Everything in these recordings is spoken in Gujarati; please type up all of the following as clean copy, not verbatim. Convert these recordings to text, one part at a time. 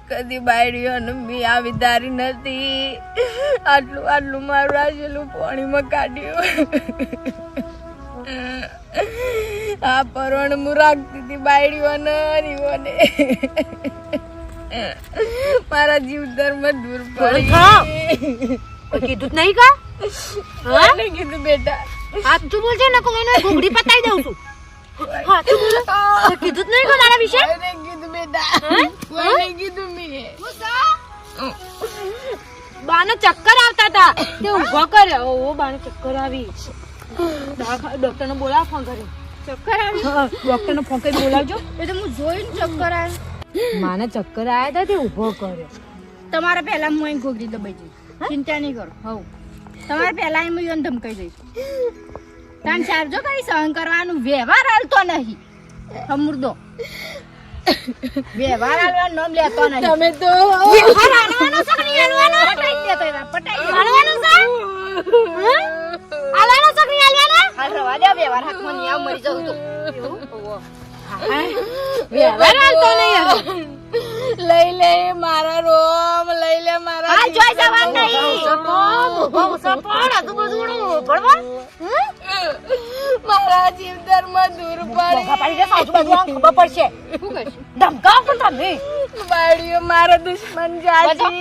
કદી બાયડીઓને મી આવી દારી નથી. આટલું મારું રાજેલું પાણીમાં કાઢ્યું. આ પરવણ હું રાખતી હતી બાયડીઓને રીઓને. મારા જીવ ધર્મ દૂર પડી. કીધું નહીં કા? કીધું બેટા સાચું બોલજે ને હું એને ઘૂઘડી પતાઈ દઉં છું. સાચું બોલ. કીધું જ નહીં કો તારા વિશે? કીધું બેટા કીધું મી. બાને ચક્કર આવતા હતા તે ઊભો કર્યો. ઓ બાને ચક્કર આવી. ડોક્ટરને બોલાવ ફોન કરી. ચક્કર આવી? ડોક્ટરને ફોન કરી બોલાવજો. એ તો હું જોઈને ચક્કર આવ્યા. માને ચક્કર આવ્યા હતા તે ઊભો કર્યો. તમારે પહેલા હું અહીં ઘોઘરી દબાઈ જઈશ. ચિંતા નહીં કરો. હવ તમારે પહેલા અહીં હું ધમકાઈ જઈશ. તાન ચારજો કઈ સહન કરવાનું વ્યવહાર હાલતો નહીં. સમૃદ્ધો વ્યવહાર હાલવાનું નામ લેતો નહીં. તમે તો વ્યવહાર હાલવાનો છે કે નહીં હાલવાનો? પટાઈ દેતો એવા પટાઈ દેતો. હાલવાનો છે? હાલવાનો છે કે નહીં હાલવાનો? હાલ રવા દે વ્યવહાર હાથમાં નહીં આવ મરી જવું તો. વ્યવહાર હાલતો નહીં. લઈ લે મારા રોમ લઈ લે મારા. આ જોઈ જવાનું નહીં. મારા જીવ ધર્મ દૂર પડી. ખબર પડશે. શું કરશું? ધમકાવ પણ તમે. બાળીઓ મારા દુશ્મન જાજી.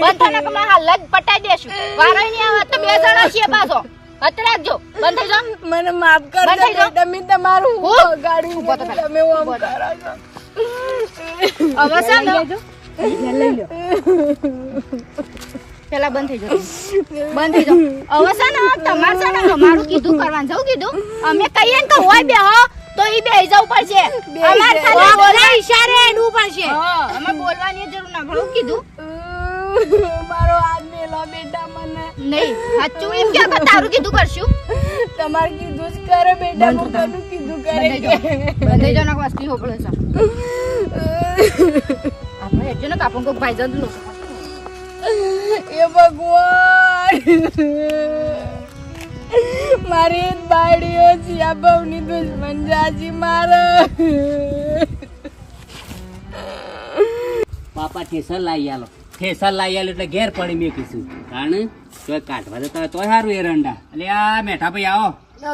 બંધ થને કે હાલ જ પટાઈ દેશું. વારો નહીં આવે તો બે જણા છીએ પાછો. હત રાખજો. બંધ થઈ જાઓ. મને માફ કરજો. બંધ થઈ જાઓ. તમે તમારું ગાડી ઉભો તો પહેલા. તમે ઓમ કરો છો. હવે છે ને લઈ લો. પેલા બંધ થઈ જાઓ. બંધ થઈ જાઓ. હવે છે ને તમારે છે ને અમારું કીધું કરવાનું જવું કીધું. અમે કહીએ ને કે હોય બે હો તો ઈ બે જવું પડશે. અમારે ખાલી બોલા ઈશારે એડવું પડશે. હા અમે બોલવાની જરૂર ના ભણું કીધું. મારો હાથ મેલો બેટા મને. નહીં સાચું એમ કે તારું કીધું કરશું. તમારે કીધું જ કરે બેટા. હું કનું કીધું કરે. બંધ થઈ જાઓ ને વસ્તી હોપળે છે. આપણે એટલે ને કાપણ કોક ભાઈ જતું લો. એ ભગવાન મારી બાળીઓ છે બહુની દુશ્મન જાજી મારે. પાપા ઠેસર લાવી આલો. ઠેસર લાવી આલો એટલે ઘેર પડી મેં કીધું. કારણ તોય કાઢવા તો તોય સારું એરંડા. એટલે આ મેઠા ભાઈ આવો.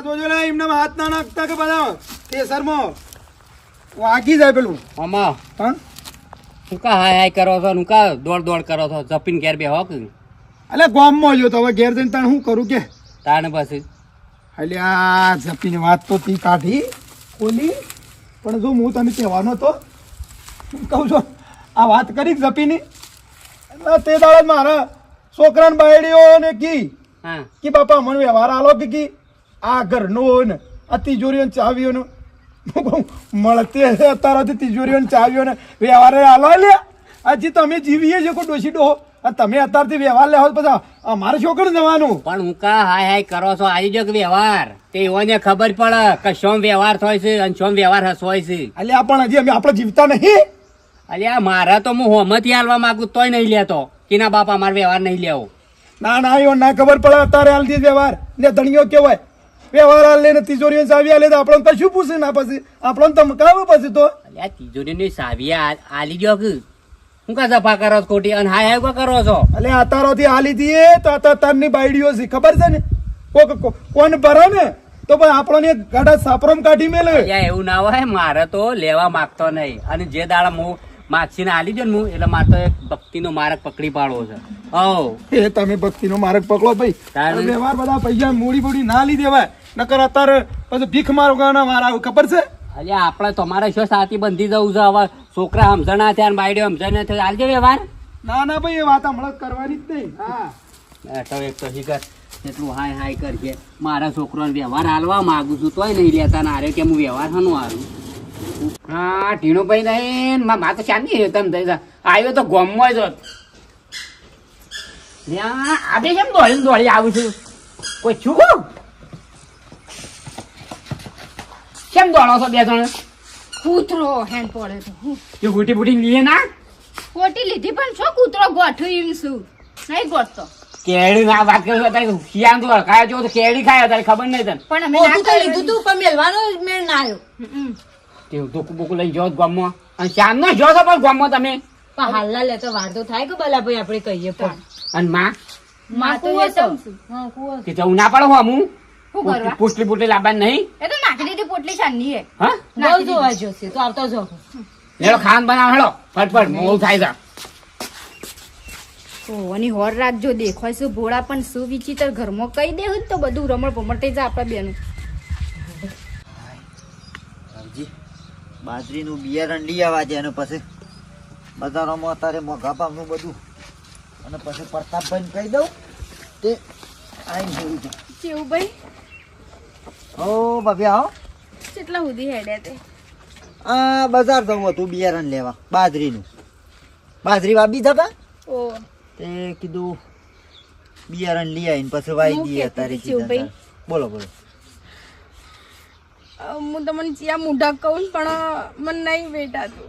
જોજો ને એમને હાથ ના નાખતા કે બધા કેસરમાં વાગી જાય પેલું. આમાં હા શું કા હાય હાય કરો છો હું કા દોડ દોડ કરો છો જપીને ઘેર બે હોક એટલે ગામમાં જો તો હવે ઘેર જઈને તાણ શું કરું કે તાને બસ એટલે આ જપીને વાત તો તી કાઢી ખોલી પણ જો હું તને કહેવાનો તો કહું છું આ વાત કરી જપીની એટલે તે દાડે મારા છોકરાને બાયડીઓ ને કી હા કે બાપા મને વ્યવહાર આલો કે આ ઘરનો ને આ તિજોરીઓ ચાવીઓ મળતી હશે અત્યારથી તિજોરીઓ ચાવીઓ ને વ્યવહાર આલો લે હજી તમે જીવીએ છો કોઈ ડોસી ડોહો તમે અત્યારથી વ્યવહાર લેવો પછી અમારે છોકરું જવાનું. પણ હું કા હાય હાય કરો છો આવી જો વ્યવહાર તે એઓને ખબર પડે કે શોમ વ્યવહાર થાય છે અને શોમ વ્યવહાર હસવાય છે. અલ્યા પણ હજી અમે આપણે જીવતા નહીં. અલ્યા મારા તો હું હોમતી હાલવા માંગુ તોય નહીં લેતો કે ના બાપા મારો વ્યવહાર નહીં લેવો. ના ના એવો ના ખબર પડે અત્યારે હાલથી વ્યવહાર ને ધણીઓ કેવાય વ્યવહાર હાલ લઈને તિજોરીઓ ચાવી હાલે તો આપણને કશું પૂછે ના પછી આપણને ધમકાવે પછી તો. અલ્યા તિજોરીની સાવી આલી ગયો કે હું કા સફા કરો છો ખોટી અને હાય હાય કરો છો. એટલે અત્યારોથી હાલી દઈએ તો અત્યારની બાયડીઓ છે ખબર છે ને કોણ ભરે ને તો ભાઈ આપણને ગાડા સાપરોમ કાઢી મેલે. અલ્યા એવું ના હોય મારે તો લેવા માંગતો નહીં અને જે દાડા હું માગસીને આલી દો ને હું એટલે મારે તો એક ભક્તિનો માર્ગ પકડી પાડવો છે. એ તમે ભક્તિનો માર્ગ પકડો ભાઈ. તારે? વ્યવહાર બધા પૈસા મૂડી બૂડી ના લી દેવાય નકર અત્યારે પછી ભીખ મારવાના મારા ખબર છે. અલ્યા આપણે તમારે શું સાથી બંધી જવું છે હવે છોકરા સમજણા થયા બાયડીઓ સમજણ થયા આલજો વ્યવહાર. ના ના ભાઈ એ વાત હમણાં કરવાની જ નહીં. હા તો એક તો શીખર એટલું હાય હાય કરજે મારા છોકરાને વ્યવહાર હાલવા માંગુ છું તોય નહીં લેતા ને આરે કે હું વ્યવહાર હાનું હાલું. હા ટીણો ભાઈ નહીં મા તો શાંતિ તમે થઈ આવ્યો તો ગોમમાં જ આજે કેમ દોડી દોડી આવું છું કોઈ છું કેમ દોડો છો બે જણ? કૂતરો હેન પડે તો એ બુટી બુટી લીએ ના ખોટી લીધી પણ છો કૂતરો ગોઠું એમ શું નહીં ગોઠતો. કેળી ના વાત કરો શિયાળ તો ખાય જો તો કેળી ખાય તારે ખબર નહીં તને. પણ અમે ના લીધું તું પણ મેલવાનો મેળ ના આવ્યો. તે ધોકું બોકું લઈ જાઓ ગામમાં અને શ્યામનો જો છો પણ ગામમાં તમે પણ હાલના લેતો વાર તો થાય કે ભલા ભાઈ આપણે કહીએ પણ અને માં માં તો કૂવો એ તો છે. હા, કૂવો છે. કે જવું ના પડે હું શું કરવા પુષ્ટી પુષ્ટી લાવવાની નહીં એ તો નાખી દીધી પોટલી શાનની હે હા બહુ જોવા જોશે તો આવતો જો હેડો ખાન બનાવ હેડો ફટફટ મોડું થાય છે ઓની હોર રાખજો દેખાય છે ભોળા પણ શું વિચિત્ર ઘરમાં કહી દેવું ને તો બધું રમણ ભમણ થઈ જાય આપણા બેનું રામજી બાજરીનું બિયારણ લઈ આવવા છે અને પછી બજારોમાં અત્યારે મોઘા ભાવનું બધું અને પછી પ્રતાપભાઈને કહી દઉં તે આવીને જોઈ જાય. કેવું ભાઈ હો ભાભી આવો કેટલા સુધી હેડ્યા તે આ બજાર જવું હતું બિયારણ લેવા બાજરીનું બાજરી વાવી થતા ઓ તે કીધું બિયારણ લઈ આવીને પછી વાઈ હું દઈએ કહેતી અત્યારે હતી સીધા ભાઈ. તાર. બોલો બોલો હું તમને જ્યાં મોઢા કહું પણ મને નહીં બેટાતું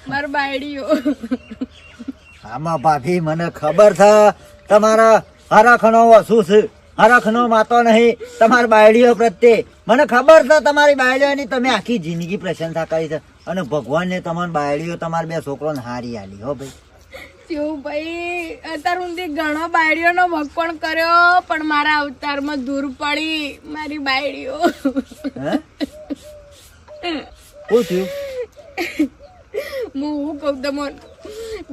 મારા બાયડીઓ આમાં ભાભી મને ખબર છે તમારા હરખનો વસુ છે હરખનો માતો નહીં તમારી બાયડીઓ પ્રત્યે મને ખબર છે તમારી બાયડીઓની તમે આખી જિંદગી પ્રશંસા કરી છે અને ભગવાનને તમારી બાયડીઓ તમારા બે છોકરોને હારી આલી હો ભાઈ કેવું ભાઈ અત્યાર સુધી ઘણો બાયડીઓનો વખણ કર્યો પણ મારા અવતારમાં દૂર પડી મારી બાયડીઓ હે શું થયું હું શું કહું તમને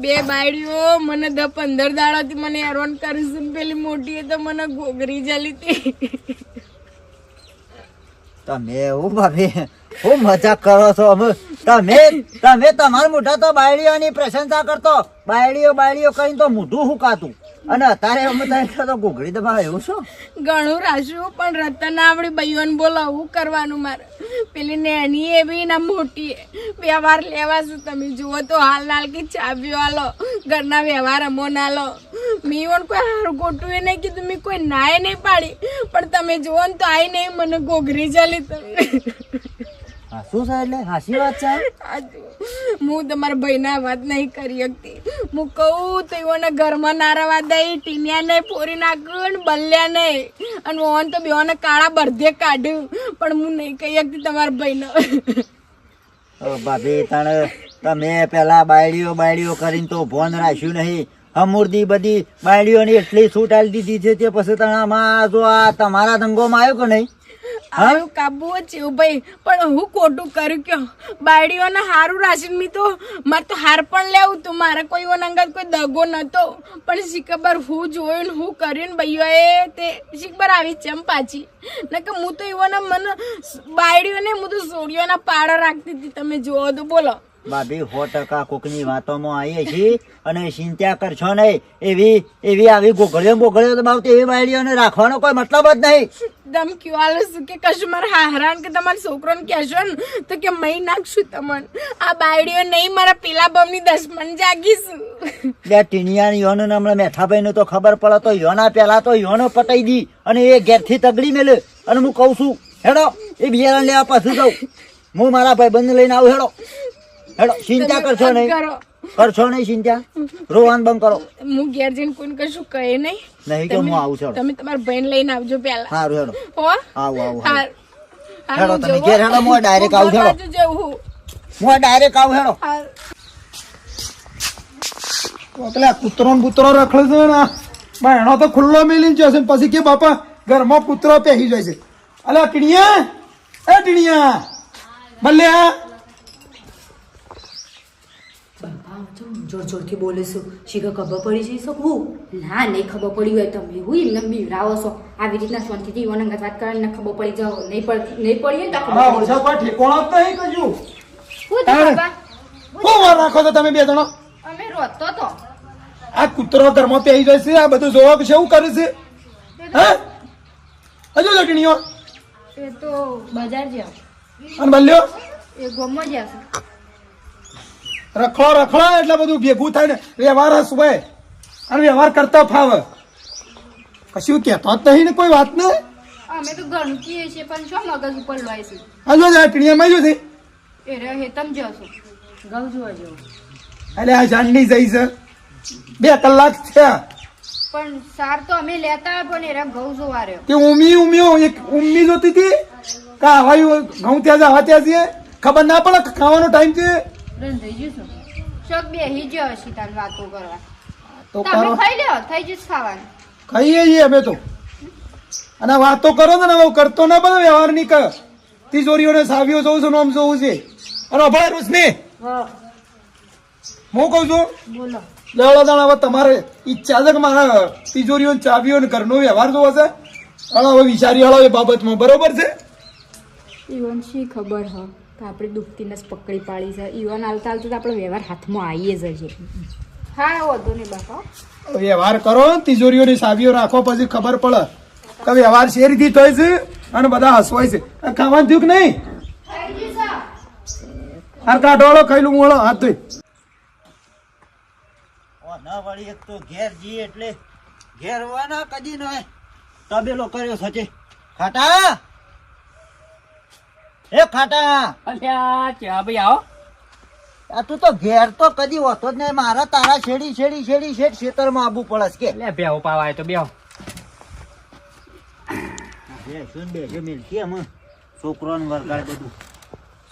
બે બાયડીઓ મને 15 દાડાથી મને હેરાન કરે છે ને પેલી મોટી તો મને ઘોઘરી જલી હતી તમે હું ભાભી હું મજાક કરો છો અમે તમે તમારા મોઢા તો બાયડીઓની પ્રશંસા કરતો બાયડીઓ કહીને તો મોઢું હુકાતું અને અત્યારે અમે તો ઘૂઘડી દબાવે એવું શું ઘણું રાખ્યું પણ રતન આપણી ભાઈઓને બોલાવું કરવાનું મારે પેલી નેની એ બી ના મોટી વ્યવહાર લેવા છું તમે જુઓ તો હાલ કે ચાવ્યો હાલો ઘરના વ્યવહાર અમો ના લો મેં કોઈ હારું ગોટું એ નહીં કીધું મેં કોઈ નાય નહીં પાડી પણ તમે જુઓ ને તો આઈ નહીં મને ઘોઘરી ચાલી તમે હા શું છે એટલે હાસી વાત છે હું તમારા ભાઈના વાત નહીં કરી શકતી હું કહું તો એઓને ઘરમાં ના રવા દઈ ટીનિયા નહીં પોરી નાખ્યું ને બલ્યા નહીં અને ઓન તો બેઓને કાળા બરધે કાઢ્યું પણ હું નહીં કહી શકતી તમારા ભાઈને ભાભી તને તમે પેલા બાયડીઓ કરીને તો ફોન રાખ્યું નહીં અમૂર્દી બધી બાયડીઓની એટલી છૂટ આલી દીધી છે તે પછી તણામાં જો આ તમારા ધંગોમાં આવ્યો કે નહીં આવું કાબુ જ છે ભાઈ પણ હું ખોટું કર્યું કયો બાયડીઓને હારું રાશન મી તો મારે તો હાર પણ લેવું તું મારે કોઈ અંગત કોઈ દગો નતો પણ શીખબર હું જોયું ને હું કર્યું ને ભાઈઓએ તે શીખબર આવી ચમ પાછી ને કે હું તો એવાના મને બાયડીઓને હું તો સોડીઓના પાડા રાખતી હતી તમે જોવો તો બોલો ભાભી 100% કોકની વાતોમાં આવીએ છીએ અને ચિંતા કરશો નહીં એવી આવી ગોગળીઓ દબાવતી એવી બાયડીઓને રાખવાનો કોઈ મતલબ જ નહીં દમ ક્યું આલો છું કે કશું મારે હારાન કે તમારા છોકરોને કહેશો ને તો કે મહી નાખશું તમને આ બાયડીઓ નહીં મારા પેલા બમની દશમન જાગીશું બે ટીનિયાની યોનો હમણાં મેઠાભાઈ તો ખબર પડે તો યોના પેલા તો યોનો પટાઈ દી અને એ ઘેરથી તગડી મેલે અને હું કઉ છું હેડો એ બિયારણ લેવા પાછું જાઉં હું મારા ભાઈ બંધ લઈને આવું હેડો ચિંતા કરશો નહીં ચિંતા રોવાનું બંધ કરો હું ઘેર જઈને કોઈને કશું કહે નહીં કે હું આવું છું તમે તમારા ભાઈને લઈને આવજો પેલા સારું હેડો હો આવું હાર હેડો તમે ઘેર હેડો હું ડાયરેક્ટ આવું હેડો જવું હું ડાયરેક્ટ આવું હેડો હાર પેલા કૂતરો ને બૂતરો રખડે છે ને બાયણો તો ખુલ્લો મેલીને જશે ને પછી કે બાપા ઘરમાં કૂતરો પહેરી જાય છે અલા ટીણિયા ભલ્યા જોરથી બોલે છું શીખર ખબર પડી જઈ શકું ના નહીં ખબર પડી હોય તમે હું એમને બીવરાવો છો આવી રીતના શાંતિથી ઈવન અંગત વાત કરીને ખબર પડી જાવ નહીં પડી હોય તો ખબર પડી ઓછા કોઈ ઠેકોણો જ નહીં કજું શું થયું બાબા? શું વાર રાખો છો તમે બે જણો અમે રોતો તો આ કૂતરો ઘરમાં પહેરી જાય છે આ બધું જોવા છે એવું કરે છે હે હજુ લટણીઓ એ તો બજાર જ્યાં અને બલ્યો એ ગમો જ્યાં રખડો એટલે બધું ભેગું થાય ને વ્યવહાર હસવાય અને વ્યવહાર કરતા ફાવે કશું કહેતો જ નહીં ને કોઈ વાત ને અમે તો ઘણું કીએ છીએ પણ શું મગજ ઉપર લોય છે હજુ આ ટીણીયામાં જો છે એ રે હેતમ જશો ગૌ જોવા જેવો એટલે આ જાનની જઈ છે 2 કલાક થયા પણ સાર તો અમે લેતા પણ એરા ઘઉં જોવા રહ્યો તે ઉમી એક ઉમી જોતી હતી કા હવાયું ઘઉં ત્યાં જવા ત્યાં છે ખબર ના પડે કે ખાવાનો ટાઈમ છે થઈ જશું શોક બેહી ગયો હશે તાર વાતો કરવા તો તમે કરો ખાઈ લ્યો થઈ જશે ખાવાનું ખાઈએ છીએ અમે તો અને વાતો કરો ને હવે કરતો ના બધો વ્યવહાર નહીં કર તિજોરીઓને સાવીઓ જોઉં છું નામ જોવું છે અને અભય રોશની હું કહું છું બોલો લેવડો દાણ હવે તમારે ઈચ્છા છે કે મારા તિજોરીઓ ચાવીઓ ને ઘરનો વ્યવહાર જોવો છે અને હવે વિચારી હળો એ બાબતમાં બરોબર છે ઈવન શી ખબર હ કે આપણે દુખતીને જ પકડી પાડી છે ઈવન હાલતા હાલતા તો આપણો વ્યવહાર હાથમાં આવીએ જ છે હા વધુ નહીં બાપા વ્યવહાર કરો તિજોરીઓની સાવીઓ રાખો પછી ખબર પડે કે વ્યવહાર શેર થી થાય છે અને બધા હસવાય છે આ ખાવાનું થયું કે નહીં હાર કાઢવાળો ખાઈ મળો હાથ ધોઈ ના વળી એક તો ઘેર જઈએ એટલે ઘેર હોવાના કદી નય તબેલો કર્યો સચે ખાટા એ ખાટા અલ્યા ચા ભાઈ આવો આ તું તો ઘેર તો કદી હોતો જ નહીં મારા તારા છેડી છેડી છેડી છેડ ખેતરમાં આવવું પડે છે કે લે બેહો પાવાય તો બેહો બેસું બેસે મિલકી અમે છોકરોને વરગાડ બધું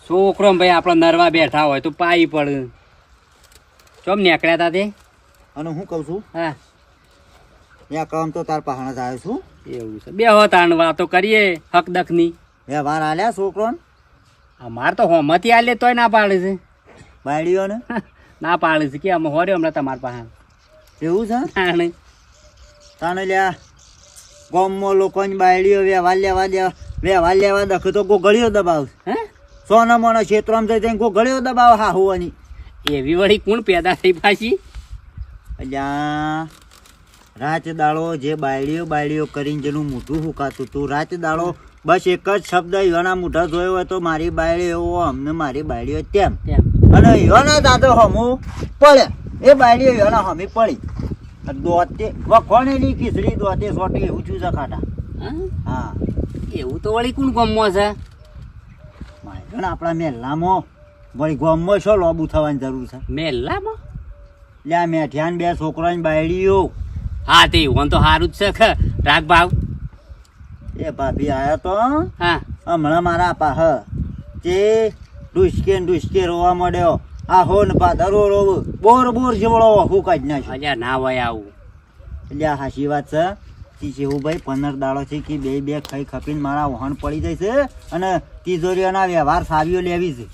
છોકરો ભાઈ આપડે નરવા બેઠા હોય તો પાઈ પડે ચોમ નીકળ્યા તા તે અને હું કહું છું હા ત્યાં કામ તો તાર પહાણ જ આવ્યો છું એવું છે બેહો તાણ વાતો કરીએ હક દક ની વ્યવહાર આલ્યા છોકરોને અમાર તો હોમતી આલે તોય ના પાડે છે બાયડીઓને ના પાડે છે કે અમે હોર્યો હમણાં તમારા પાસે એવું છે તાણે તાને લ્યા ગામમાં લોકોની બાયડીઓ વ્યવહાર લેવા દખે તો ગોગળીઓ દબાવ હે સોના મોના ક્ષેત્રમાં જઈ જઈને ગોગળીઓ દબાવ હા હોવાની એવી વળી કોણ પેદા થઈ પાછી અલ્યા રાત દાડો જે બાયડીઓ કરીને જેનું મોઢું હુકાતું તું રાત દાડો બસ એક જ શબ્દ યોના મોઢા જોયો હોય તો મારી બાયડી એવો અમને મારી બાયડીઓ તેમ તેમ અને યોના દાદો હમું પડે એ બાયડીઓ યોના હમી પડી દોતે વખોણેલી ખીચડી દોતે સોટી એવું છું છે ખાટા હા? હા એવું તો વળી કોણ ગમો છે મારે આપણા મહેલામાં વળી ગામમાં શું લોબુ થવાની જરૂર છે મેલામાં લ્યા મેઠિયાન બે છોકરાની બાયડીઓ હા તે ઓન તો સારું જ છે કે રાગ ભાવ એ ભાભી આયો તો હા હમણાં મારા પાહ તે ડુસકે રોવા મળ્યો આ હો ને પાદરો રોવ બોર જેવડો હું કાઢી નાખ્યો અલ્યા ના હોય આવું એટલે આ હાચી વાત છે તી જેવું ભાઈ 15 દાડો છે કે બે ખાઈ ખપીને મારા વહન પડી જાય છે અને તિજોરીઓના વ્યવહાર સાવીઓ લેવી છે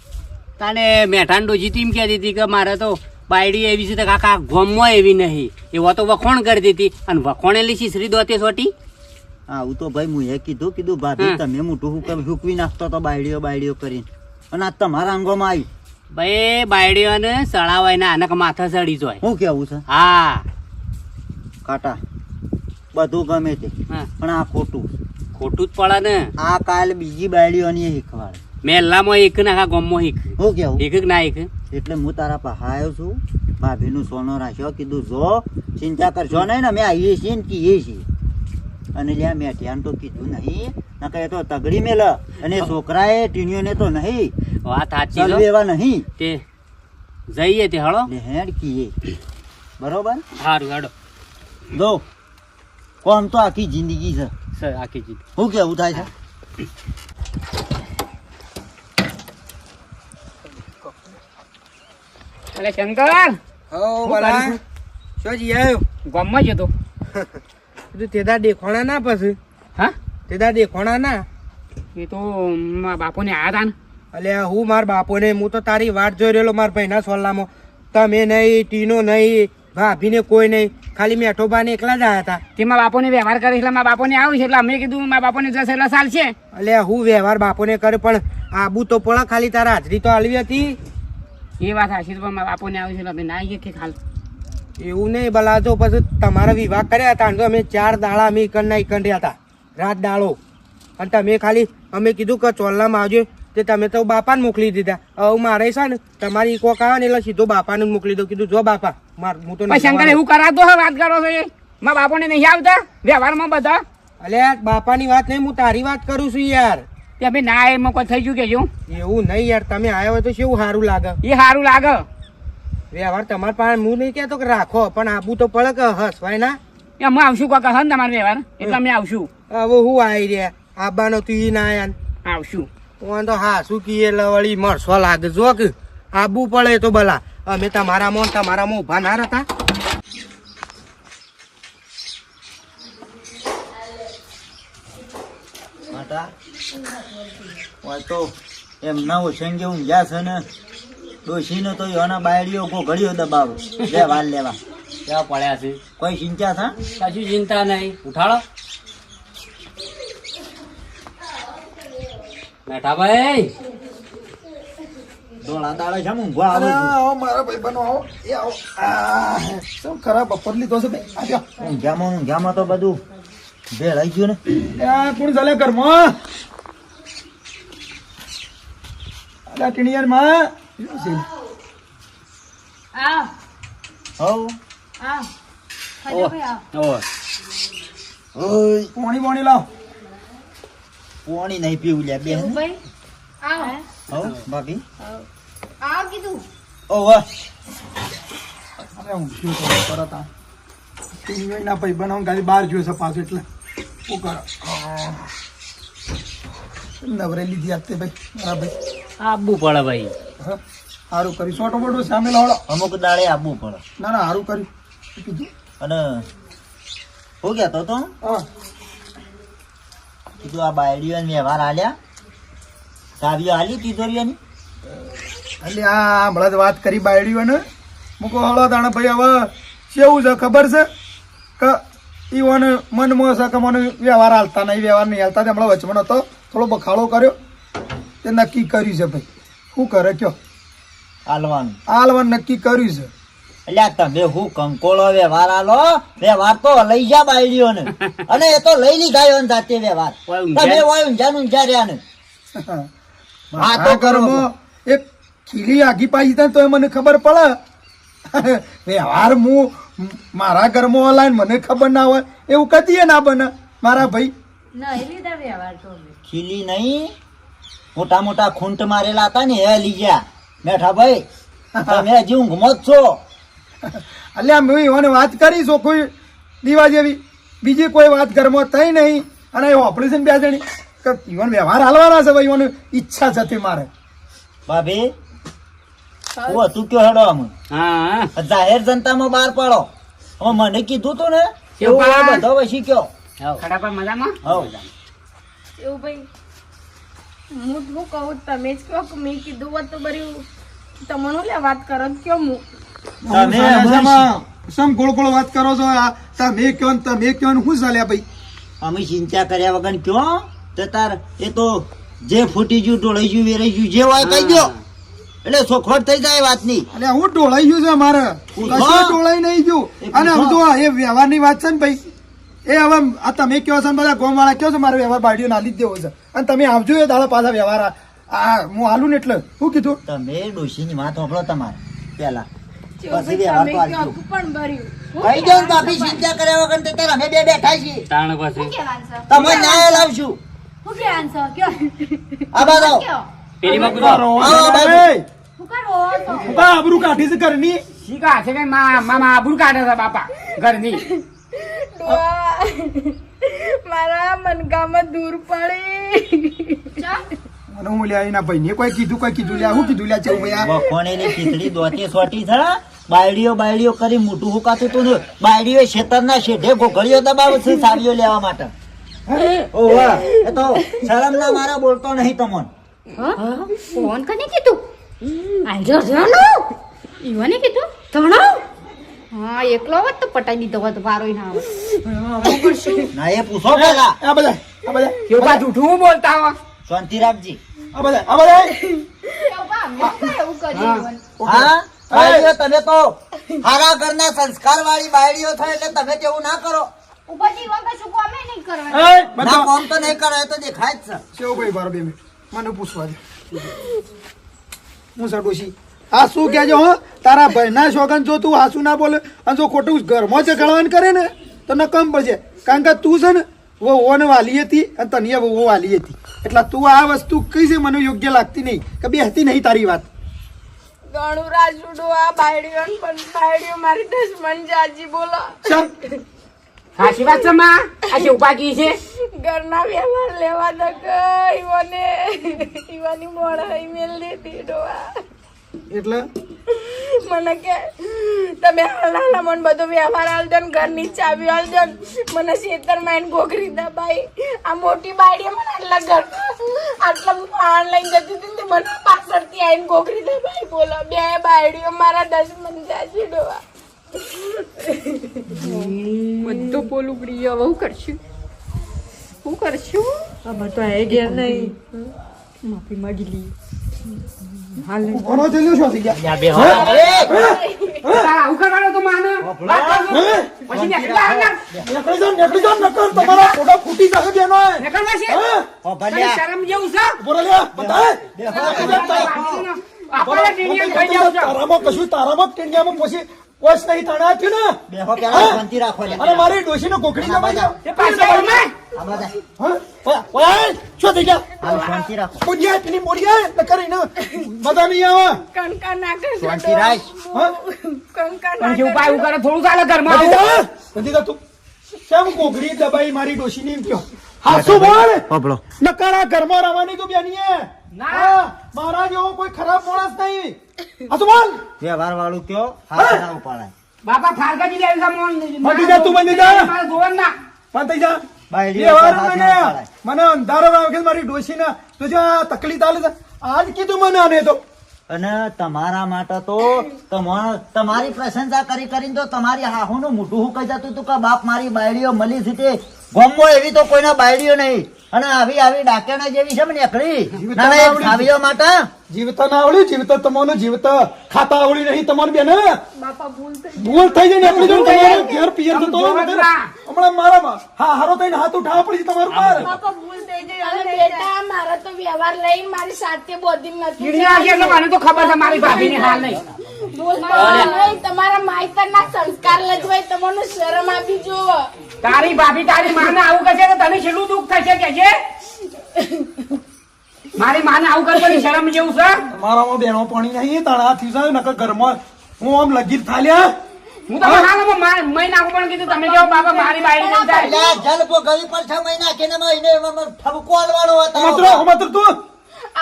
તાને મેઠાન ડોજી તીમ કહેતી હતી કે મારે તો બાયડી એવી છે તો કાકા ગોમમાં એવી નહીં એવો તો વખોણ કરી દીધી અને વખોણેલી શીશરી દોતે સોટી આવું તો ભાઈ મુએ કીધું ભાભી તમે મોટું હુકવી નાખતો તો બાયડીઓ કરીને અને આ તમારા અંગોમાં આવી ભાઈ બાયડીઓને સળાવાય ના આનક માથા સડી જોય શું કેવું છે હા કાટા બધું ગમે તે હા. પણ આ ખોટું ખોટું જ પડે ને આ કાલ બીજી બાયડીઓની શીખવાડે મેલામાં એક ને આખા ગોમમાં એક શું કેવું એક ના એક એટલે હું તારા પાસે આવ્યો છું ભાભીનું સોનો રાખ્યો કીધું જો ચિંતા કરશો નહીં ને અમે આવીએ છીએ ને કહીએ છીએ અને લ્યા મેઠિયાને તો કીધું નહીં નકર એ તો તગડી મેલ અને છોકરાએ ટીણીઓને તો નહીં વાત સાચી ચાલુ છે. એવા નહીં તે જઈએ તે હળો એટલે હેડ કીએ બરોબર સારું હેડો જો કોમ તો આખી જિંદગી છે સર આખી જીત શું કેવું થાય છે અરે શંકર હો બોલા શું જી આવ્યો ગોમમાં જતો તું તેદા દેખોણા ના પછી હા તેદા દેખોણા ના એ તો મારા બાપુને આયા તા ને અલ્યા હું માર બાપોને હું તો તારી વાટ જોઈ રહેલો મારા ભાઈના સોલ્લામાં તમે નહીં ટીનો નહીં ભાભીને કોઈ નહીં ખાલી મેઠોબા ને એકલા જ આવ્યા હતા તે મારા બાપુને વ્યવહાર કરે એટલે મારા બાપુને આવ્યું છે એટલે અમે કીધું મારા બાપુને જશે એટલે ચાલશે અલ્યા હું વ્યવહાર બાપોને કરે પણ આબુ તો પડે ખાલી તારા હાજરી તો આલવી હતી એ વાત હાચી છે પણ મારા બાપુને આવ્યું છે એટલે અમે ના આવીએ કે ખાલ એવું નહીં ભલા તો પછી તમારા વિવાહ કર્યા હતા તો અમે 4 દાડા અમે ઈકન રહ્યા હતા રાત દાડો અને તમે ખાલી અમે કીધું કે ચોલ્લામાં આવજો તે તમે તો બાપાને મોકલી દીધા હવે મારે છે ને તમારી કોક આવે ને એટલે સીધો બાપાને જ મોકલી દઉં કીધું જો બાપા હું તો પણ શંકર એવું કરાતો હોય વાત કરો છો એ મારા બાપુને નહીં આવતા વ્યવહારમાં બધા અલ્યા બાપાની વાત નહીં હું તારી વાત કરું છું યાર તે ભાઈ ના એમાં કોઈ થઈ ગયું કે શું એવું નહીં યાર તમે આવ્યા હોય તો કેવું સારું લાગે એ સારું લાગે વ્યવહાર તમારા પાસે હું નહીં કહેતો કે રાખો પણ આબુ તો પડે કે હસવાય ના એ અમે આવશું કોઈ કહે ને તમારો વ્યવહાર એટલે અમે આવશું હવે હું આવી રહ્યા આબાનો તું ઈ ના આયા ને. આવશું ઓન તો હા શું કીએ વળી મરસો લાગે જો કે આબુ પડે તો ભલા અમે તમારામાં ઉભા ના રહેતા. માતા હોય તો એમના ઓછંગે ઊંઘ્યા છે ને ડોશીને તો યોના બાયડીઓ ઘડીઓ દબાવો લે વાલ લેવા ક્યાં પડ્યા છે? કોઈ ચિંતા થા કશું ચિંતા નહીં, ઉઠાડો. મેઠાભાઈ, ડોળા દાડે છે ઊંઘવા આવે છે. આવો મારા ભાઈ બનો આવો એ આવો શું ખરાબ બપોર લીધો છે ભાઈ આવ્યો ઊંઘ્યામાં તો બધું ભેળાઈ ગયું ને. કોણ ચાલે ઘરમાં અલા ટીણીયાર માં આવ હવ આવ ખાજો ભાઈ આવ. ઓય, ઓય પાણી લાવ પાણી નહીં પીવું લે બેન. ભાઈ આવ હવ ભાભી આવ કીધું. ઓવા અરે હું શું કરું તરત આ ટીણીયાર ના ભાઈ બનાવ ગાડી બહાર જોયો છે પાછો એટલે શું કરો નવરે લીધી આપતે ભાઈ મારા ભાઈ આબુ પડે ભાઈ. હા સારું કર્યું સોટો બોટો સામે લાવડો અમુક દાડે આપવું પડે. ના ના સારું કર્યું કીધું અને હું કહેતો તો હા કીધું આ બાયડીઓ વ્યવહાર આલ્યા ચાવીઓ આલી તિજોરીઓની. એટલે આ હમણાં જ વાત કરી બાયડીઓ ને મૂકો હળો તાણે ભાઈ હવે કેવું છે ખબર છે કે ઈવોને મનમાં છે કે મને વ્યવહાર હાલતા નહીં વ્યવહાર નહીં હાલતા હમણાં વચમાં હતો થોડો બખાડો કર્યો તે નક્કી કર્યું છે ભાઈ શું કરે કયો આલવાનું હાલવા નક્કી કર્યું છે એટલે તમે હું કંકોળો વ્યવહાર આલો વ્યવહાર તો લઈ જા બાયડીઓને અને એ તો લઈ લીધા એવો ને જાતે વ્યવહાર ઓય ઊંઘ્યા. તમે હોય ઊંઝા રહ્યા ને હા તો ઘરમાં એક ખીલી આગી પાછી થાય તો મને ખબર પડે વ્યવહાર હું મારા ઘરમાં ઓલાઈને મને ખબર ના હોય એવું કદીએ ના બને મારા ભાઈ નહીં લીધા વ્યવહાર તો અમે. ખીલી નહીં મોટા મોટા ખૂંટ મારેલા હતા ને એ લઈ ગયા બેઠા ભાઈ તમે હજી ઊંઘમાં જ છો. અલ્યા મેં એવાને વાત કરી છો કોઈ દીવા જેવી બીજી કોઈ વાત ઘરમાં થઈ નહીં અને એ ઓપરેશન બે જણી કે ઈવન વ્યવહાર હાલવાના છે ભાઈ ઈવન ઈચ્છા છે તે મારે ભાભી હું હતું કયો હેડો અમે હા, જાહેર જનતામાં બહાર પાડો. હવે મને કીધું તું ને કેવું એવું બા? બધો વસી કયો. ખડા પર મજામાં? હવ એવું ભાઈ હું શું કહું તમે જ કહો કે મેં કીધું હોત તો બરી તમને લે વાત કરો જ કયો હું તમે સમ ગોળ ગોળ વાત કરો છો આ તમે કયો ને તમે કયો ને શું ચાલ્યા ભાઈ અમે ચિંતા કર્યા વગર કયો તે તાર એ તો જે ફૂટી ગયું ઢોળાઈ ગયું વેરાઈ ગયું જે હોય કહી દો એટલે સોખવટ થઈ જાય વાતની. એટલે હું ઢોળાઈ ગયું છે મારે કશું ઢોળાઈ નહીં ગયું અને હવે જો એ વ્યવહારની વાત છે ને ભાઈ એ હવે આ તમે કયો છો ને બધા ગોમ વાળા કયો છો મારો વ્યવહાર બાડીઓ નાલી જ દેવો છે અને તમે આવજો એ દાડા પાછા વ્યવહાર આ હું હાલું ને એટલે શું કીધું તમે ડોશીની વાત સાંભળો તમારે પેલા જેવું પછી ભાઈ વ્યવહાર તમે તો કહો આલજો. પણ ભર્યું કહી દો ને બાપી ચિંતા કર્યા વગર તે તાર અમે બે બેઠા છીએ. તાણ પછી શું કહેવાનું છે? તમે ન્યાય લાવશું. શું કહેવાનું છે? કયો? આ બાજુ કયો? પેલી માં કૂદો. આવો બાજુ. શું કરો છો? બા આબરૂ કાઢી છે ઘરની શીખા છે કે મામા આબરૂ કાઢે છે બાપા ઘરની. મારા મનકામાં દૂર પડી ચા? અને હું લ્યા એના ભાઈને કોઈ કીધું લ્યા હું કીધું લ્યા ચેવું ભાઈ આ બખોણીની ખીચડી દોતી સોટી છે. બાયડીઓ કરી મોટું હુકાતું તું ને બાયડીઓ ખેતરના શેઢે ઘોઘળીઓ દબાવે છે સાડીઓ લેવા માટે. ઓ વાહ એ તો શરમ ના મારા બોલતો નહીં તમોન. હા? ફોન કને કીધું? આજો જાનો. ઈવને કીધું? ધણો? હા એકલો હોત તો પટાઈ દીધો હોત વારોય ના આવે. ના એ પૂછો પેલા આ બધા કેવું પાછું જૂઠું બોલતા હો. શાંતિ રાખજી. આ બધા કેવા, મેં કઈ એવું કર્યું ઈવન? હા બાયડીઓ તમે તો હારા ઘરના સંસ્કાર વાળી બાયડીઓ થાય એટલે તમે તેવું ના કરો. ઉપરથી વગર શું કોમે નહીં કરવાનું. એ ના બધા કોમ તો નહીં કરો એ તો દેખાય જ છે. ચેવું ભાઈ બાર 2 મિનિટ મને પૂછવા દે હું સડોશી આ શું કહેજો હો તારા ભાઈના શોગન જો તું હાસુ ના બોલે અને જો ખોટું ઘરમાં ચકડવાન કરે ને તો ન કમ પડશે કારણ કે તું છે ને વહુઓને વાલી હતી અને તને વહુ વાલી હતી એટલે તું આ વસ્તુ કઈ છે મને યોગ્ય લાગતી નહીં કે બે હતી નહીં તારી વાત ઘણું રાજુડો આ બાયડીઓ પણ બાયડીઓ મારી દુશ્મન જાજી બોલો ચાલ સાચી વાત છે માં આ શું બાકી છે ઘરના વ્યવહાર લેવા દો ઈવોને ઈવાની મોડા ઈમેલ દીધી ડોવા એટલે મને કે તમે હાલ મને બધો વ્યવહાર આલજો ને ઘરની ચાવી આલજો ને મને ખેતરમાં એને ગોખરી દબાઈ આ મોટી બાડીએ મને આટલા પાણ લઈને જતી હતી ને મને પાછળથી આવીને ગોખરી દબાઈ બોલો બે બાયડીઓ મારા દશમન જાજી ડોવા બધું પોલું પડી ગયો હવે હું કરશું અમારે તો આય ઘેર નહીં માફી માગી લી હાલ કોનો થયેલું શું થઈ ગયા તારા આવું કરવાનો તો માને વાત કરજો. પછી નીકળી જા અંદર. નીકળી જાઓ નકર તમારા ફોટો ફૂટી જશે બેનો નીકળવા છે ઓ તને ભલ્યા શરમ જેવું છે બોલો લે બતાય આપણે ટીણીયા થઈ જાવ છો તારામાં કશું તારામાં ટીણિયામાં પછી કોશ નહીં તાણા આપ્યું ને બેહો પેલા શાંતિ રાખો લે અને મારી ડોશીને કોકડી દબાઈ જાવ એ પાછા આવમાં આ બધા ઓય શું થઈ ગયા હાલ શાંતિ રાખો મોડિયા પેલી મોડિયા એટલે કરીને મજા નહીં આવે કંકા નાખે છે શાંતિ રાખ કંકા પણ જે નાખે ઉપાય ઉકાળે થોડું ચાલે ઘરમાં બધી આવું. જા બધી જા તું કેમ કોકડી દબાઈ મારી ડોશીની એમ કયો હાસુ બોલ પબળો નકારા ઘરમાં રવાની તો બેનીએ ના. મારા જેવો કોઈ ખરાબ માણસ નહીં હાસુ બોલ વ્યવહાર વાળું કયો હાથ ના ઉપાડાય બાપા ફારકાજી લેવી છે મોન બંધી જા તું બંધી જા મારે જોવાનું ના પણ થઈ જા બાયડી બે વાર હાથ મને ના ઉપાડાય. મને અંધારો ના વખત મારી ડોશીને તો જે આ તકલીફ આલે છે આજ કીધું મને આને તો અને તમારા માટે તો તમારી પ્રશંસા કરી કરીને તો તમારી હાહુનું મોઢું હું કહી જતું હતું કે બાપ મારી બાયડીઓ મળી છે તે ગામમાં એવી તો કોઈના બાયડીઓ નહીં અને આવી ડાકેણા જેવી છે ને એકડી નાના એક ભાભીઓ માટે જીવતા ના આવડ્યું જીવતા તમારું જીવતા ખાતા આવડી નહીં તમારું બેન ભૂલ થઈ જાય ને આપણે જો તમારે ઘેર પિયર થતો હોય ને હમણાં મારામાં હા હારો થઈને હાથ ઉઠાવવા પડી તમારું પર અને બેટા મારા તો વ્યવહાર લઈ મારી સાથે બોધી નથી ટીણીયા છે એટલે મને તો ખબર છે મારી ભાભીની હાલ નહીં બોલતો નહીં તમારા માઈતરના સંસ્કાર લજવાય તમને શરમ આપી જોવો તારી ભાભી તારી માને આવું કરશે તો તને છેલ્લું દુઃખ થશે કે છે મારી માને આવું કરવાની શરમ જેવું છે મારામાં બેનો પાણી નહીં તાણા થયું છે નકર ઘરમાં હું આમ લગીર થાલ્યા હું તો હાલમાં મય નાખું પણ કીધું તમે જાઓ બાપા મારી બાયડી નહીં થાય એટલે જલપો ગળી પર 6 મહિના કે મહિને એમાં ઠપકો આલવાનો મતરો તું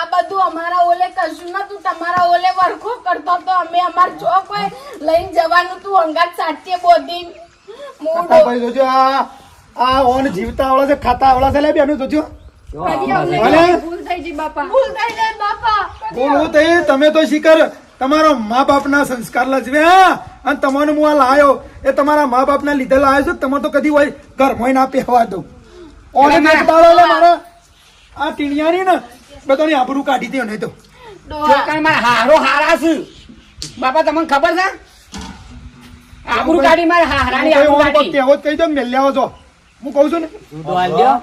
આ બધું અમારા ઓલે કશું નતું તમારા ઓલે વરખો કરતો તો અમે અમાર જો કોઈ લઈને જવાનું તું અંગાત સાચે બોધી મૂડો ભાઈ જોજો આ ઓન જીવતા આવડા છે ખાતા આવડા છે લે બેનું જોજો ભલે ભૂલ થઈ ગઈ બાપા બોલું તે તમે તો શીખર તમારા મા બાપના સંસ્કાર લજવ્યા અને તમને હું આ લાયો એ તમારા મા બાપના લીધે લાયો છું તમારે તો કદી હોય ઘરમાં ના પહેવા દઉં ઓને નાખ દાડો લે મારા આ ટીણિયાની ને બધાની આબરૂ કાઢી દે નહીં તો ચોકાઈ મારા હારો હારા છે બાપા તમને ખબર છે આબરૂ કાઢી મારે હારાની આબરૂ કાઢી કહેવો કહી દો મેલ લેવો છો હું કઉ છું ને તો હાલ દ્યો.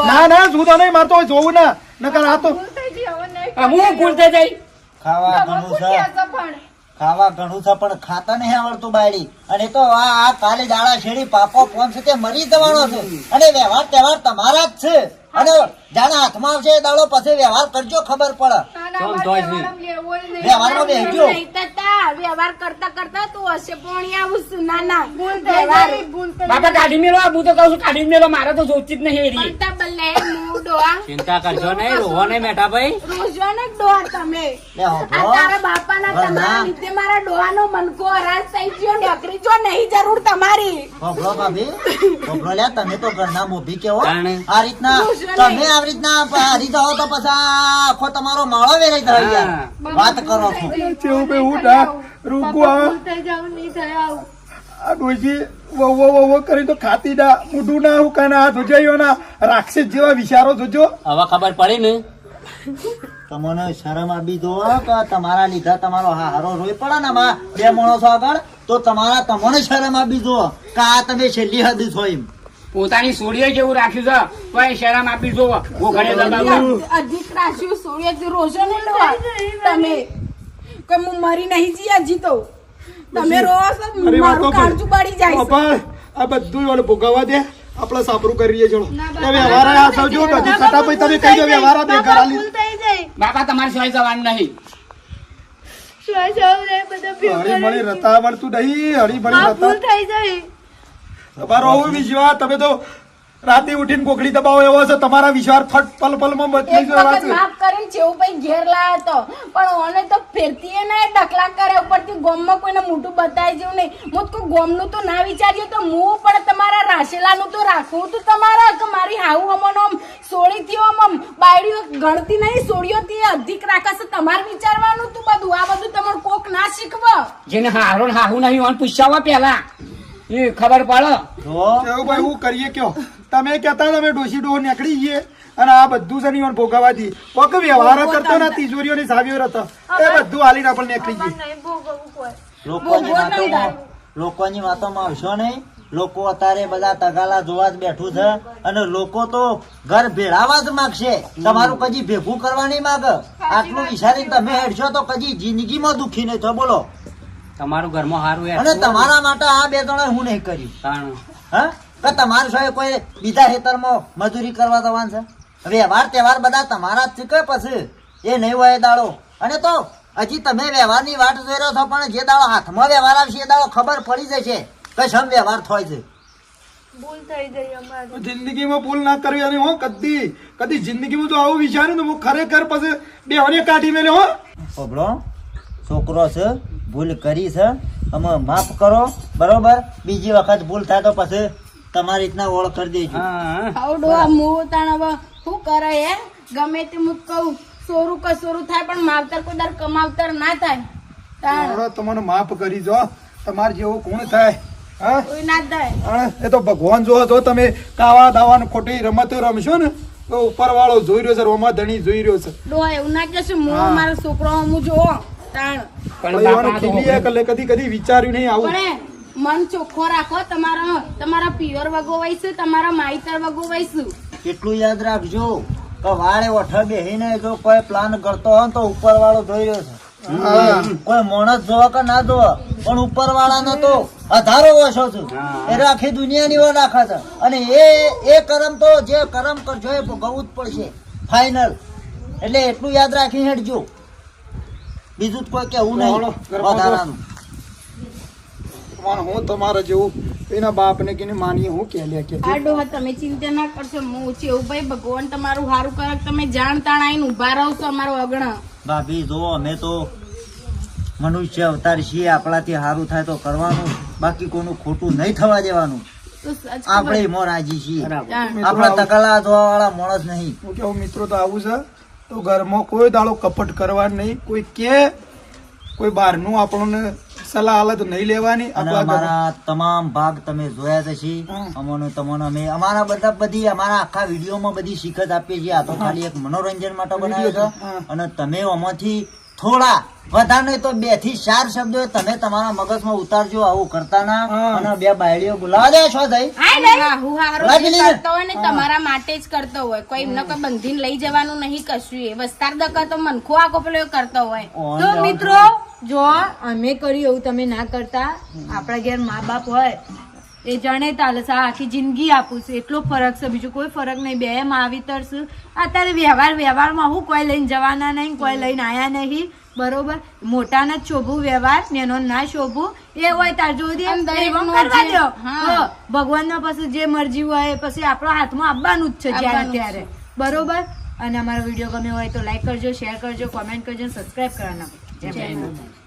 ના શું તો નહીં મારતો જોવું ના નકર આ તો હું ભૂલ થઈ જાય ખાવા ઘણું છે ખાવા ઘણું છે પણ ખાતા નહીં આવડતું બાયડી અને તો આ કાલે દાડા શેડી પાપો પોંચ તે મરી જવાનો છે અને વ્યવહાર તહેવાર તમારા જ છે અને જાણે હાથમાં આવશે એ દાડો પછી વ્યવહાર કરજો ખબર પડે વ્યવહારમાં બેસજો નહીં થતા વ્યવહાર કરતા કરતા તું હશે પોણી આવું છું નાના વ્યવહાર બાપા કાઢી મેલો હું તો કહું છું કાઢી મેલો મારે તો જોતી જ નહીં એરી બનતા બલ્લે મૂડો આ ચિંતા કરજો નહીં રોહો નહીં મેઠા ભાઈ રોજો ને ડોહા તમે લે આ હોભળો. તારા બાપાના તમારા લીધે મારા ડોહાનો મનકો હરાશ થઈ ગયો નોકરી જો નહીં જરૂર તમારી હોભળો ભાભી હોભળો લ્યા તમે તો ઘરના મોભી કેવો તાણે. આ રીતના તમે આવી રીતના હારી જાઓ તો પછી આખો તમારો માળો વેરાઈ જાય યાર. વાત કરો છો કેવું બે હું ના રૂગુ આ ડોશી વહુ કરી તો ખાતી ના મોઢું ના હું કાના હાથ ઉજાયો ના રાક્ષસ જેવા વિચારો જોજો હવે ખબર પડી ને તમને શરમ આપી દો કે તમારા લીધા તમારો હારો રોઈ પડે ને આમાં બે માણસો આગળ તો તમને શરમ આપી દો કે આ તમે છેલ્લી હદ છો એમ પોતાની સોડીએ જેવું રાખ્યું છે તો એ શરમ આપી જોવો હું ઘરે દબાવું અધિક રાશિઓ સૂર્ય રોજો ને ડોહા તમે કે હું મરી નહીં જી હજી તો તમે રોવો છો મારું કાળજું બળી જાય છે બાપા આ બધું ઓલે ભોગવવા દે આપણે સાબરું કરીએ ચલો એ વ્યવહાર આ સૌજો બધી ખટા પૈ તમે કહી દો વ્યવહાર આ બે કરાલી બાપા તમારે સોય જવાનું નહીં હળી મળી રતા વળતું નહીં હળી મળી રતા તમારો આવો વિશ્વાસ, તમે તો રાતે ઉઠીને કોકડી દબાવો એવો છે, તમારા વિશ્વાસ ફટ પલ પલમાં બદલી એક જવા વખત છે. માફ કરીને ચેવુભાઈ ઘેર લાયો તો, પણ ઓને તો ફેરતી ને ડખલા કરે ઉપરથી ગોમમાં કોઈને મોટું બતાવી જેવું નહીં. હું તો ગોમનું તો ના વિચાર્યું તો હું પણ તમારા રાશેલાનું તો રાખવું તું તમારા કે મારી હાઉ અમનો આમ સોળી થયો આમ બાયડીઓ ગણતી નહીં સોળીઓ તે અધિક રાખશે તમારે વિચારવાનું તું બધું. આ બધું તમારું કોક ના શીખવ. જેને હારો ને હાહુ નહીં હોય પૂછાવા પેલા એ ખબર પડે. જો એવું ભાઈ હું કરીએ કયો? તમે કહેતા તમે ડોસી ડોહો નીકળી ગઈએ અને આ બધું છે ને ભોગવવાથી કોક વ્યવહાર કરતો ને તિજોરીઓની ચાવીઓ રહેતો એ બધું હાલીને આપણે નીકળી જઈએ. લોકોની વાતોમાં આવશો નહીં. લોકો અત્યારે બધા તગાલા જોવા જ બેઠું છે અને લોકો તો ઘર ભેળાવા જ માંગશે, તમારું કદી ભેગું કરવા નહીં માંગે. આટલું વિચારીને તમે હેડશો તો કદી જિંદગીમાં દુખી નહીં થયો. બોલો, તમારું ઘરમાં હારું અને તમારા માટે આ બે જણા હું નહીં કર્યું. તાણ હા, કે તમારું સાહેબ કોઈ બીજા ખેતરમાં મજૂરી કરવા જવાનું છે? વ્યવહાર તહેવાર બધા તમારા જ છે કે પછી એ નહીં હોય એ દાડો. અને તો હજી તમે વ્યવહારની વાટ જોઈ રહ્યો છો, પણ જે દાડો હાથમાં વ્યવહાર આવશે એ દાડો ખબર પડી જશે કે શમ વ્યવહાર થાય છે. ભૂલ થઈ ગઈ અમારી. જિંદગીમાં ભૂલ ના કરવી. અને હું કદી જિંદગીમાં તો આવું વિચાર્યું તો હું ખરેખર પછી બેઓને કાઢી મેલે હો. ખબરો છોકરો છે, ભૂલ કરી છે, અમે માફ કરો, બરોબર? બીજી વખત ભૂલ થાય તો પછી તમારી રીતના ઓળખ કરી દેજો. આવડો આ મું તાણ હવે શું કરે હે? ગમે તે હું કહું સોરું કસોરું થાય પણ માવતર કોઈ દર કમાવતર ના થાય. તાણ હવે તમને માફ કરી જો, તમારે જેવું કોણ થાય? હા, કોઈ ના થાય. હા, એ તો ભગવાન જો તમે કાવા દાવાનું ખોટી રમતો રમશો ને તો ઉપર વાળો જોઈ રહ્યો છે, રોમા ધણી જોઈ રહ્યો છે. ડોહા એવું ના કહેશું હું મારો છોકરો હું જોવો. તાણ પરિવારને ખીલીએ કે કદી વિચાર્યું નહીં આવું. પણ મન ચોખ્ખો રાખો. તમારા પિયર વગો વઈશું, તમારા માઈતર વગો વઈશું. એટલું યાદ રાખજો કે વાળે ઓઠે બેહીને જો કોઈ પ્લાન કરતો હોય ને તો ઉપર વાળો જોઈ રહ્યો છે. કોઈ માણસ જોવા કે ના જોવા, પણ ઉપર વાળાનો તો અધારો ઓછો છું. એ આખી દુનિયાની ઓ નાખે છે. અને એ કરમ તો જે કરમ કરજો એ ભોગવવું જ પડશે ફાઈનલ. એટલે એટલું યાદ રાખી હેડજો, બીજું કોઈ કેવું નહીં વધારાનું. હું તમારા જેવું એના બાપને કે માનીએ હું કે લે કે આ ડોહા તમે ચિંતા ના કરશો. હું ચેવુભાઈ ભગવાન તમારું સારું કરે. તમે જાણ તાણ આઈને ઉભા રહો છો અમારો અગણા. ભાભી જો અમે તો મનુષ્ય અવતાર છીએ, આપણાથી સારું થાય તો કરવાનું, બાકી કોઈનું ખોટું નહીં થવા દેવાનું. તો સચ આપણે એમાં રાજી છીએ. જાણ. આપણા તકલા જોવા વાળા માણસ નહીં. હું કેવું મિત્રો તો આવું છે તો ઘરમાં કોઈ દાડો કપટ કરવા નહીં. કોઈ કે કોઈ બહારનું આપણને સલાહ આલે તો નહીં લેવાની. અને અમારા તમામ ભાગ તમે જોયા જ છે. અમને તમને અમે અમારા બધા બધી અમારા આખા વિડીયોમાં બધી શીખ જ આપીએ છીએ. આ તો ખાલી એક મનોરંજન માટે બનાવ્યો છે. અને તમે આમાંથી થોડા વધારે નહીં તો 2 થી 4 શબ્દો તમે તમારા મગજમાં ઉતારજો. આવું કરતા ના. અને 2 બાયડીઓ બોલાવા દે છો થઈ. હું હારું જે કરતો હોય ને તમારા માટે જ કરતો હોય. કોઈ એમને કોઈ બંધીને લઈ જવાનું નહીં કશું. એ વસ્તાર દકા તો મનખો આખો પેલો કરતો હોય. તો મિત્રો જો અમે કર્યું એવું તમે ના કરતા. આપણા ઘેર મા બાપ હોય એ જાણે તાલે આખી જિંદગી આપું છું, એટલો ફરક છે, બીજું કોઈ ફરક નહીં. બે માવીતર છું. અત્યારે વ્યવહારમાં હું કોઈ લઈને જવાના નહીં, કોઈ લઈને આયા નહીં, બરોબર? મોટાના જ શોભું વ્યવહાર, નેનો ના શોભું. એ હોય તાર જોડી કરવા દો. ભગવાનના પછી જે મરજી હોય પછી આપણા હાથમાં આવવાનું જ છે જ્યારે ત્યારે, બરોબર? અને અમારો વિડીયો ગમ્યો હોય તો લાઈક કરજો, શેર કરજો, કોમેન્ટ કરજો, સબસ્ક્રાઇબ કરવાના. જય માતાજી.